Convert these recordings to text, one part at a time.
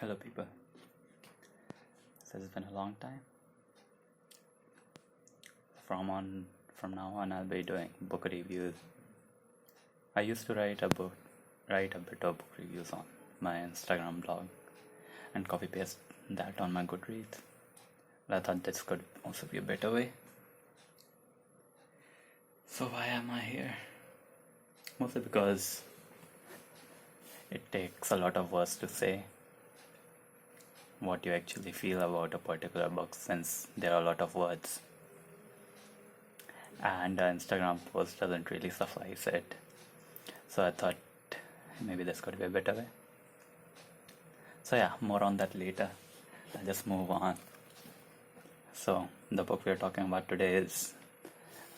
Hello, people. This has been a long time. From now on, I'll be doing book reviews. I used to write a bit of book reviews on my Instagram blog, and copy paste that on my Goodreads. But I thought this could also be a better way. So why am I here? Mostly because it takes a lot of words to say what you actually feel about a particular book, since there are a lot of words, and an Instagram post doesn't really suffice it. So I thought maybe this could be a better way. So yeah, more on that later. I'll just move on. So the book we're talking about today is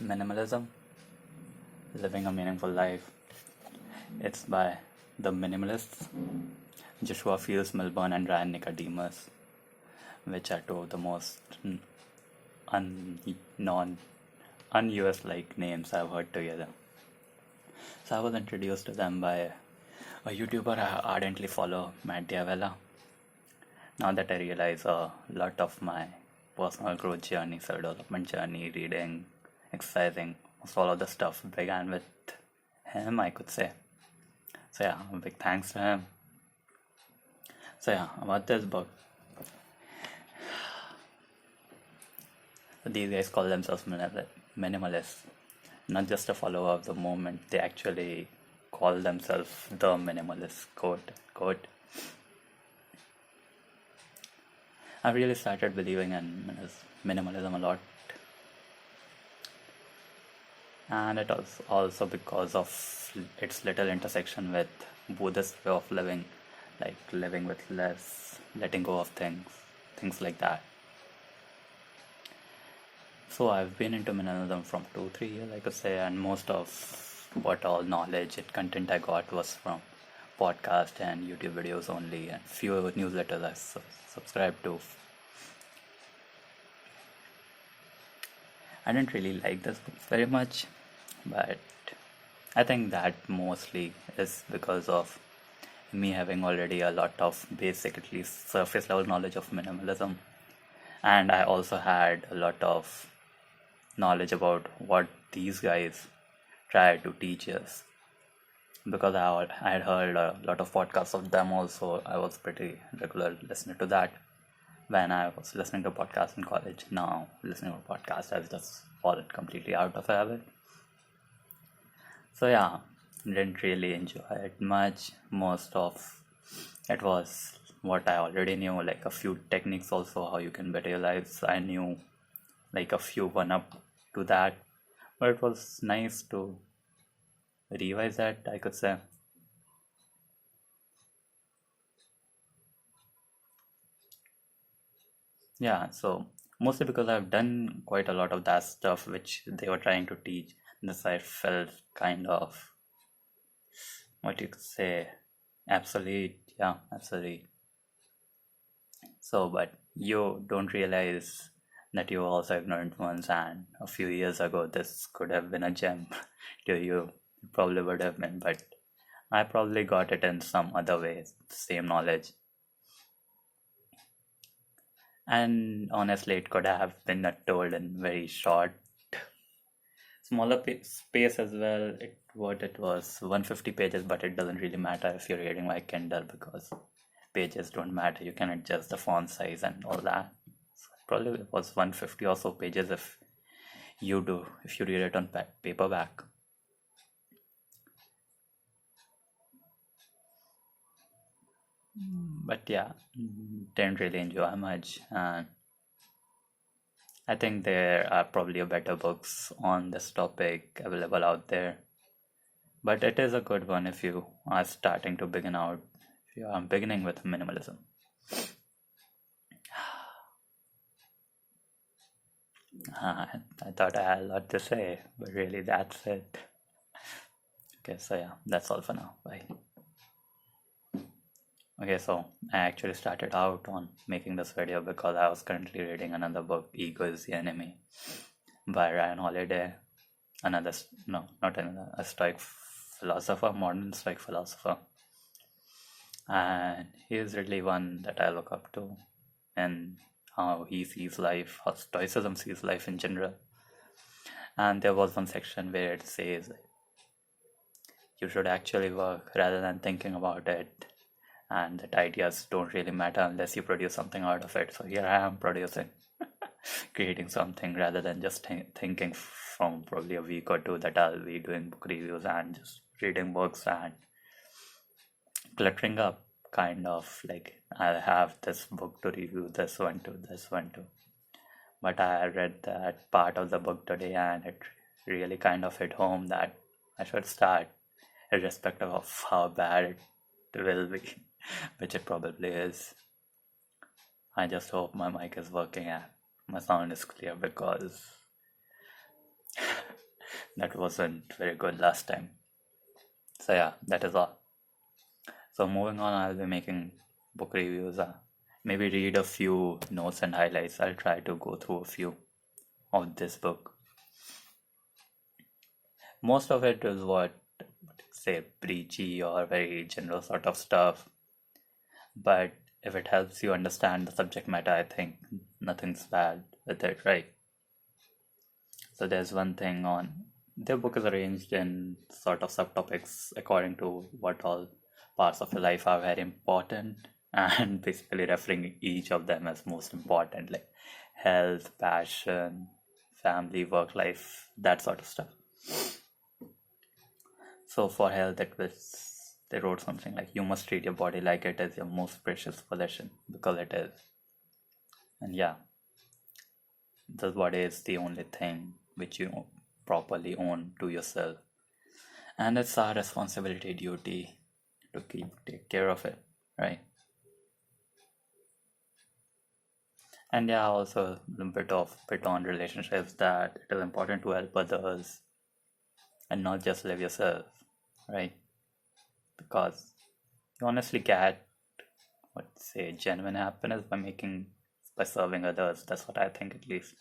Minimalism, Living a Meaningful Life. It's by the Minimalists, Joshua Fields, Millburn and Ryan Nicodemus, which are two of the most un-US like names I've heard together. So I was introduced to them by a YouTuber I ardently follow, Matt Diavella. Now that I realize a lot of my personal growth journey, self-development journey, reading, exercising, all of the stuff began with him, I could say. So yeah, a big thanks to him. So yeah, about this book. These guys call themselves minimalists. Not just a follower of the movement, they actually call themselves the minimalist, quote. I really started believing in minimalism a lot, and it was also because of its little intersection with Buddhist way of living, like living with less, letting go of things like that. So I've been into minimalism from 2-3 years, I could say, and most of what all knowledge and content I got was from podcast and YouTube videos only, and few newsletters I subscribed to. I didn't really like this book very much, but I think that mostly is because of me having already a lot of basic, at least surface level knowledge of minimalism, and I also had a lot of knowledge about what these guys try to teach us, because I had heard a lot of podcasts of them also. I was pretty regular listener to that when I was listening to podcasts in college. Now listening to podcasts has just fallen completely out of habit. So yeah, didn't really enjoy it much. Most of it was what I already knew, like a few techniques also, how you can better your lives. I knew like a few one up to that, but it was nice to revise that, I could say. Yeah, so mostly because I've done quite a lot of that stuff which they were trying to teach. This I felt kind of, what you could say, obsolete. Yeah, obsolete. So, but you don't realize that you were also ignorant once, and a few years ago this could have been a gem to you. It probably would have been, but I probably got it in some other way, same knowledge. And honestly, it could have been told in very short, smaller space as well. It was 150 pages, but it doesn't really matter if you're reading like Kindle, because pages don't matter. You can adjust the font size and all that. So probably it was 150 or so pages if you read it on paperback. But yeah, didn't really enjoy much, and I think there are probably better books on this topic available out there. But it is a good one if you are starting to begin out, if you are beginning with minimalism. I thought I had a lot to say, but really that's it. Okay, so yeah, that's all for now. Bye. Okay, so I actually started out on making this video because I was currently reading another book, Ego is the Enemy, by Ryan Holiday. Not another, a Stoic philosopher, modern Stoic philosopher. and he is really one that I look up to, and how he sees life, how Stoicism sees life in general. And there was one section where it says you should actually work rather than thinking about it, and that ideas don't really matter unless you produce something out of it. So here I am producing, creating something rather than just thinking from probably a week or two that I'll be doing book reviews and just reading books and cluttering up, kind of like I have this book to review, this one too, this one too. But I read that part of the book today and it really kind of hit home that I should start, irrespective of how bad it will be, which it probably is. I just hope my mic is working and my sound is clear because that wasn't very good last time. So yeah, that is all. So moving on, I'll be making book reviews. Maybe read a few notes and highlights. I'll try to go through a few of this book. Most of it is what say preachy or very general sort of stuff. But if it helps you understand the subject matter, I think nothing's bad with it, right? So there's one thing on their book is arranged in sort of subtopics according to what all parts of your life are very important, and basically referring each of them as most important, like health, passion, family, work life, that sort of stuff. So for health, they wrote something like you must treat your body like it is your most precious possession because it is. And yeah, the body is the only thing which you properly own to yourself, and it's our responsibility, duty to take care of it, right? And yeah, also a bit on relationships, that it is important to help others and not just live yourself, right? Because you honestly get what say genuine happiness by serving others. That's what I think, at least.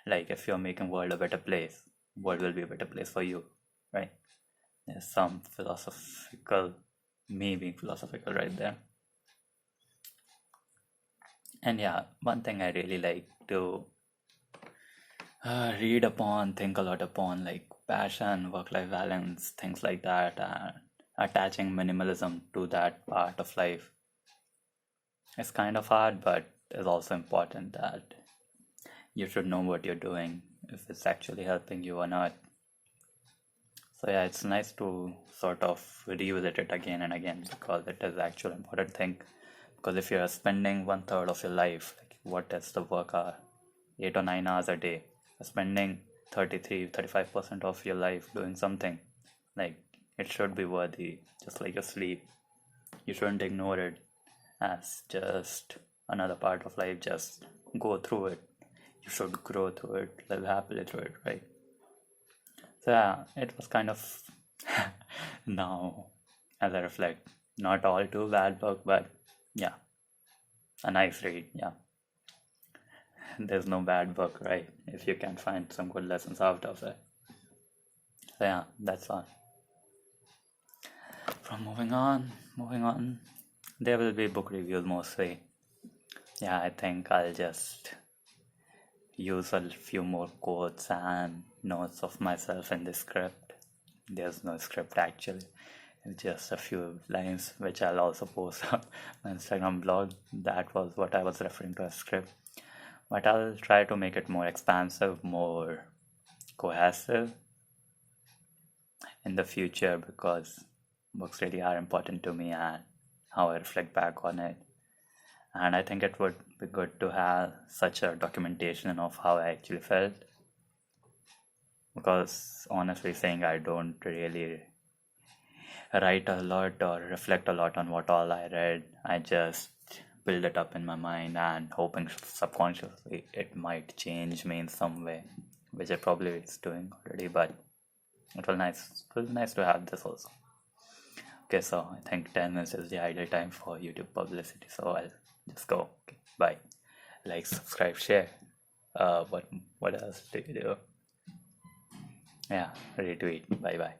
Like if you're making world a better place, world will be a better place for you, right? There's some philosophical, me being philosophical right there. And yeah, one thing I really like to read upon, think a lot upon, like passion, work-life balance, things like that, and attaching minimalism to that part of life. It's kind of hard, but it's also important that you should know what you're doing, if it's actually helping you or not. So yeah, it's nice to sort of revisit it again and again because it is actual important thing. Because if you're spending 1/3 of your life, like what is the work hour? 8 or 9 hours a day. Spending 35% of your life doing something, like it should be worthy, just like your sleep. You shouldn't ignore it as just another part of life. Just go through it. You should grow through it, live happily through it, right? So yeah, it was kind of now, as I reflect, not all too bad book, but yeah, a nice read. Yeah, there's no bad book, right? If you can find some good lessons out of it. So yeah, that's all. From moving on, there will be book reviews mostly. Yeah, I think I'll just use a few more quotes and notes of myself in the script. There's no script actually. It's just a few lines which I'll also post on my Instagram blog. That was what I was referring to as script. But I'll try to make it more expansive, more cohesive in the future because books really are important to me and how I reflect back on it. And I think it would be good to have such a documentation of how I actually felt. Because honestly saying, I don't really write a lot or reflect a lot on what all I read. I just build it up in my mind and hoping subconsciously it might change me in some way, which it probably is doing already, but it was nice. It was nice to have this also. Okay, so I think 10 minutes is the ideal time for YouTube publicity, so I'll just go. Okay, bye. Like, subscribe, share. What else do you do? Yeah, retweet. Bye bye.